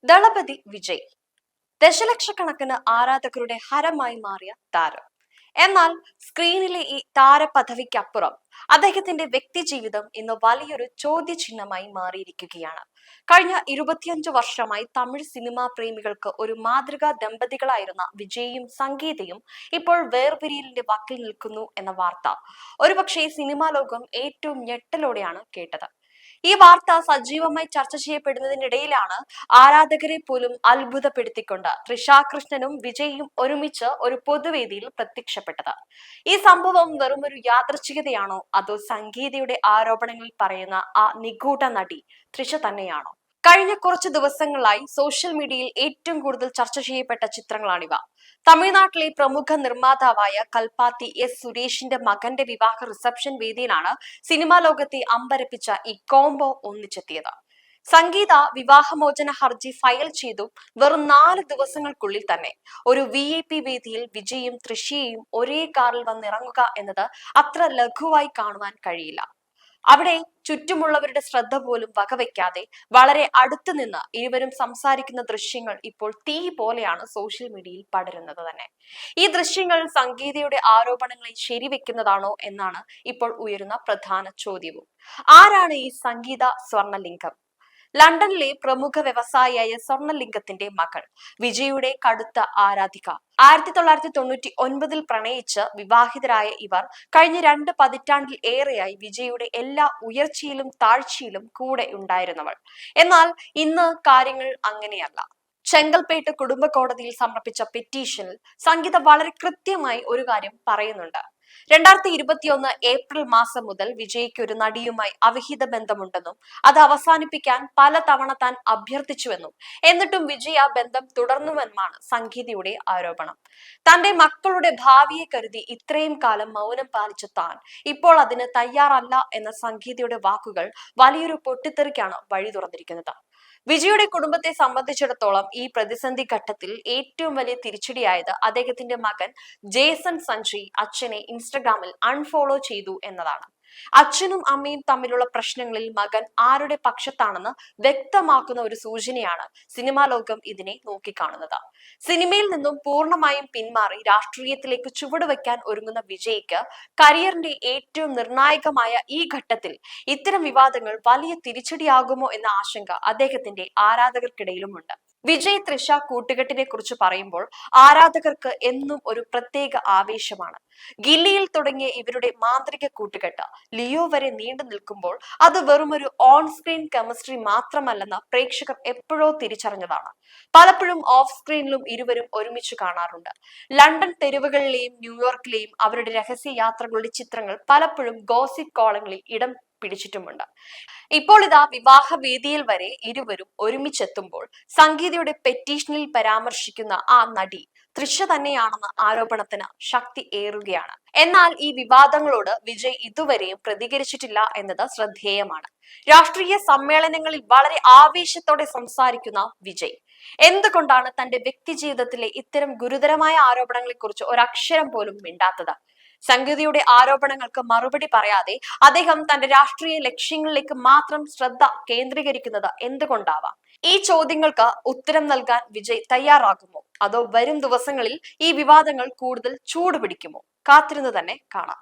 ദളപതി വിജയ് ദശലക്ഷക്കണക്കിന് ആരാധകരുടെ ഹരമായി മാറിയ താരം. എന്നാൽ സ്ക്രീനിലെ ഈ താരപദവിക്കപ്പുറം അദ്ദേഹത്തിന്റെ വ്യക്തി ജീവിതം ഇന്ന് വലിയൊരു ചോദ്യചിഹ്നമായി മാറിയിരിക്കുകയാണ്. കഴിഞ്ഞ 25 വർഷമായി തമിഴ് സിനിമാ പ്രേമികൾക്ക് ഒരു മാതൃകാ ദമ്പതികളായിരുന്ന വിജയും സംഗീതയും ഇപ്പോൾ വേർപിരിയലിന്റെ വക്കിൽ നിൽക്കുന്നു എന്ന വാർത്ത ഒരുപക്ഷെ സിനിമാ ലോകം ഏറ്റവും ഞെട്ടലോടെയാണ് കേട്ടത്. ഈ വാർത്ത സജീവമായി ചർച്ച ചെയ്യപ്പെടുന്നതിനിടയിലാണ് ആരാധകരെ പോലും അത്ഭുതപ്പെടുത്തിക്കൊണ്ട് തൃഷാകൃഷ്ണനും വിജയും ഒരുമിച്ച് ഒരു പൊതുവേദിയിൽ പ്രത്യക്ഷപ്പെട്ടത്. ഈ സംഭവം വെറും ഒരു യാദൃച്ഛികതയാണോ അതോ സംഗീതയുടെ ആരോപണങ്ങളിൽ പറയുന്ന ആ നിഗൂഢ നടി തൃഷ തന്നെയാണോ? കഴിഞ്ഞ കുറച്ച് ദിവസങ്ങളായി സോഷ്യൽ മീഡിയയിൽ ഏറ്റവും കൂടുതൽ ചർച്ച ചെയ്യപ്പെട്ട ചിത്രങ്ങളാണിവ. തമിഴ്നാട്ടിലെ പ്രമുഖ നിർമ്മാതാവായ കൽപ്പാത്തി എസ് സുരേഷിന്റെ മകന്റെ വിവാഹ റിസപ്ഷൻ വേദിയിലാണ് സിനിമാ ലോകത്തെ അമ്പരപ്പിച്ച ഈ കോംബോ ഒന്നിച്ചെത്തിയത്. സംഗീത വിവാഹമോചന ഹർജി ഫയൽ ചെയ്തു വെറും 4 ദിവസങ്ങൾക്കുള്ളിൽ തന്നെ ഒരു VIP വേദിയിൽ വിജയും തൃഷയെയും ഒരേ കാറിൽ വന്നിറങ്ങുക എന്നത് അത്ര ലഘുവായി കാണുവാൻ കഴിയില്ല. അവിടെ ചുറ്റുമുള്ളവരുടെ ശ്രദ്ധ പോലും വകവയ്ക്കാതെ വളരെ അടുത്തു നിന്ന് ഇരുവരും സംസാരിക്കുന്ന ദൃശ്യങ്ങൾ ഇപ്പോൾ തീ പോലെയാണ് സോഷ്യൽ മീഡിയയിൽ പടരുന്നത് തന്നെ. ഈ ദൃശ്യങ്ങൾ സംഗീതയുടെ ആരോപണങ്ങളെ ശരിവെക്കുന്നതാണോ എന്നാണ് ഇപ്പോൾ ഉയരുന്ന പ്രധാന ചോദ്യവും. ആരാണ് ഈ സംഗീത സ്വർണലിംഗം? ലണ്ടനിലെ പ്രമുഖ വ്യവസായിയായ സ്വർണലിംഗത്തിന്റെ മകൾ, വിജയുടെ കടുത്ത ആരാധിക. 1999 പ്രണയിച്ച് വിവാഹിതരായ ഇവർ കഴിഞ്ഞ 2 പതിറ്റാണ്ടിൽ ഏറെയായി വിജയുടെ എല്ലാ ഉയർച്ചയിലും താഴ്ചയിലും കൂടെ ഉണ്ടായിരുന്നവൾ. എന്നാൽ ഇന്ന് കാര്യങ്ങൾ അങ്ങനെയല്ല. ചെങ്കൽപ്പേട്ട് കുടുംബ കോടതിയിൽ സമർപ്പിച്ച പെറ്റീഷനിൽ സംഗീത വളരെ കൃത്യമായി ഒരു കാര്യം പറയുന്നുണ്ട്. 2021 ഏപ്രിൽ മാസം മുതൽ വിജയ്ക്ക് ഒരു നടിയുമായി അവിഹിത ബന്ധമുണ്ടെന്നും അത് അവസാനിപ്പിക്കാൻ പലതവണ താൻ അഭ്യർത്ഥിച്ചുവെന്നും എന്നിട്ടും വിജയ് ആ ബന്ധം തുടർന്നുവെന്നുമാണ് സംഗീതയുടെ ആരോപണം. തന്റെ മക്കളുടെ ഭാവിയെ കരുതി ഇത്രയും കാലം മൗനം പാലിച്ച താൻ ഇപ്പോൾ അതിന് തയ്യാറല്ല എന്ന സംഗീതയുടെ വാക്കുകൾ വലിയൊരു പൊട്ടിത്തെറിക്കാണ് വഴി തുറന്നിരിക്കുന്നത്. വിജയുടെ കുടുംബത്തെ സംബന്ധിച്ചിടത്തോളം ഈ പ്രതിസന്ധി ഘട്ടത്തിൽ ഏറ്റവും വലിയ തിരിച്ചടിയായത് അദ്ദേഹത്തിന്റെ മകൻ ജേസൺ സഞ്ജയ് അച്ഛനെ ഇൻസ്റ്റഗ്രാമിൽ അൺഫോളോ ചെയ്തു എന്നതാണ്. അച്ഛനും അമ്മയും തമ്മിലുള്ള പ്രശ്നങ്ങളിൽ മകൻ ആരുടെ പക്ഷത്താണെന്ന് വ്യക്തമാക്കുന്ന ഒരു സൂചനയാണ് സിനിമാ ലോകം ഇതിനെ നോക്കിക്കാണുന്നത്. സിനിമയിൽ നിന്നും പൂർണ്ണമായും പിന്മാറി രാഷ്ട്രീയത്തിലേക്ക് ചുവടുവെക്കാൻ ഒരുങ്ങുന്ന വിജയ്ക്ക് കരിയറിന്റെ ഏറ്റവും നിർണായകമായ ഈ ഘട്ടത്തിൽ ഇത്തരം വിവാദങ്ങൾ വലിയ തിരിച്ചടിയാകുമോ എന്ന ആശങ്ക അദ്ദേഹത്തിന്റെ ആരാധകർക്കിടയിലുമുണ്ട്. വിജയ് തൃഷ കൂട്ടുകെട്ടിനെ കുറിച്ച് പറയുമ്പോൾ ആരാധകർക്ക് എന്നും ഒരു പ്രത്യേക ആവേശമാണ്. ഗില്ലിയിൽ തുടങ്ങിയ ഇവരുടെ മാന്ത്രിക കൂട്ടുകെട്ട് ലിയോ വരെ നീണ്ടു നിൽക്കുമ്പോൾ അത് വെറുമൊരു ഓൺ സ്ക്രീൻ കെമിസ്ട്രി മാത്രമല്ലെന്ന് പ്രേക്ഷകർ എപ്പോഴോ തിരിച്ചറിഞ്ഞതാണ്. പലപ്പോഴും ഓഫ് സ്ക്രീനിലും ഇരുവരും ഒരുമിച്ച് കാണാറുണ്ട്. ലണ്ടൻ തെരുവുകളിലെയും ന്യൂയോർക്കിലെയും അവരുടെ രഹസ്യ യാത്രകളുടെ ചിത്രങ്ങൾ പലപ്പോഴും ഗോസിപ്പ് കോളങ്ങളിൽ ഇടം പിടിച്ചിട്ടുമുണ്ട്. ഇപ്പോൾ ഇതാ വിവാഹ വേദിയിൽ വരെ ഇരുവരും ഒരുമിച്ചെത്തുമ്പോൾ സംഗീതയുടെ പെറ്റീഷനിൽ പരാമർശിക്കുന്ന ആ നടി തൃഷ തന്നെയാണെന്ന ആരോപണത്തിന് ശക്തി ഏറുകയാണ്. എന്നാൽ ഈ വിവാദങ്ങളോട് വിജയ് ഇതുവരെയും പ്രതികരിച്ചിട്ടില്ല എന്നത് ശ്രദ്ധേയമാണ്. രാഷ്ട്രീയ സമ്മേളനങ്ങളിൽ വളരെ ആവേശത്തോടെ സംസാരിക്കുന്ന വിജയ് എന്തുകൊണ്ടാണ് തന്റെ വ്യക്തി ജീവിതത്തിലെ ഇത്തരം ഗുരുതരമായ ആരോപണങ്ങളെ കുറിച്ച് ഒരക്ഷരം പോലും മിണ്ടാത്തത്? സംഗീതയുടെ ആരോപണങ്ങൾക്ക് മറുപടി പറയാതെ അദ്ദേഹം തന്റെ രാഷ്ട്രീയ ലക്ഷ്യങ്ങളിലേക്ക് മാത്രം ശ്രദ്ധ കേന്ദ്രീകരിക്കുന്നത് എന്തുകൊണ്ടാവാം? ഈ ചോദ്യങ്ങൾക്ക് ഉത്തരം നൽകാൻ വിജയ് തയ്യാറാകുമോ അതോ വരും ദിവസങ്ങളിൽ ഈ വിവാദങ്ങൾ കൂടുതൽ ചൂടുപിടിക്കുമോ? കാത്തിരുന്ന് തന്നെ കാണാം.